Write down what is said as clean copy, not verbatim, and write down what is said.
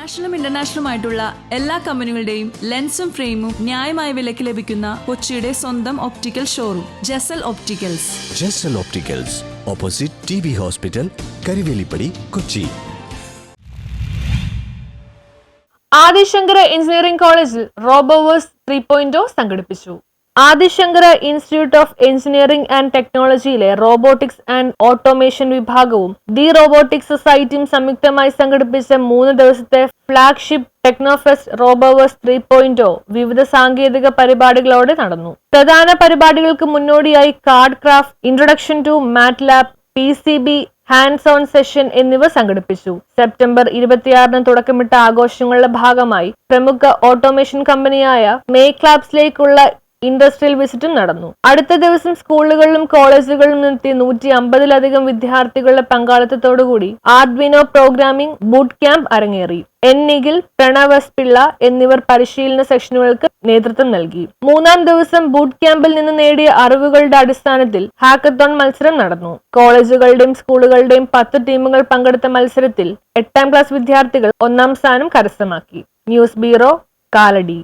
നാഷണലും ഇന്റർനാഷണലുമായിട്ടുള്ള എല്ലാ കമ്പനികളുടെയും ലെൻസും ഫ്രെയിമും ന്യായമായ വിലയ്ക്ക് ലഭിക്കുന്ന കൊച്ചിയുടെ സ്വന്തം optical showroom Jasal opticals. Jasal opticals, opposite TB hospital, Karivelippadi, Kochi. Adishankara engineering കോളേജിൽ റോബോവേഴ്സ് 3.0 സംഘടിപ്പിച്ചു. Adishankara institute of engineering and ടെക്നോളജിയിലെ റോബോട്ടിക്സ് ആൻഡ് ഓട്ടോമേഷൻ വിഭാഗവും ദി റോബോട്ടിക്സ് സൊസൈറ്റിയും സംയുക്തമായി സംഘടിപ്പിച്ച 3 ദിവസത്തെ ഫ്ലാഗ്ഷിപ്പ് ടെക്നോഫെസ്റ്റ് റോബോവേഴ്സ് 3.0 വിവിധ സാങ്കേതിക പരിപാടികളോടെ നടന്നു. പ്രധാന പരിപാടികൾക്ക് മുന്നോടിയായി card craft, introduction to MATLAB, PCB, hands on session എന്നിവ സംഘടിപ്പിച്ചു. സെപ്റ്റംബർ 26-ന് തുടക്കമിട്ട ആഘോഷങ്ങളുടെ ഭാഗമായി പ്രമുഖ ഓട്ടോമേഷൻ കമ്പനിയായ മേക്ക് ലാബ്സിലേക്കുള്ള ഇൻഡസ്ട്രിയൽ വിസിറ്റും നടന്നു. അടുത്ത ദിവസം സ്കൂളുകളിലും കോളേജുകളിലും നിന്നെത്തി 150-ലധികം വിദ്യാർത്ഥികളുടെ പങ്കാളിത്തത്തോടുകൂടി ആർഡ്വിനോ പ്രോഗ്രാമിംഗ് ബൂട്ട് ക്യാമ്പ് അരങ്ങേറി. നിഖിൽ, പ്രണവ് എസ് പിള്ള എന്നിവർ പരിശീലന സെഷനുകൾക്ക് നേതൃത്വം നൽകി. 3-ാം ദിവസം ബൂട്ട് ക്യാമ്പിൽ നിന്ന് നേടിയ അറിവുകളുടെ അടിസ്ഥാനത്തിൽ ഹാക്കത്തോൺ മത്സരം നടന്നു. കോളേജുകളുടെയും സ്കൂളുകളുടെയും 10 ടീമുകൾ പങ്കെടുത്ത മത്സരത്തിൽ 8ാം ക്ലാസ് വിദ്യാർത്ഥികൾ 1ാം സ്ഥാനം കരസ്ഥമാക്കി. News bureau, Kalady.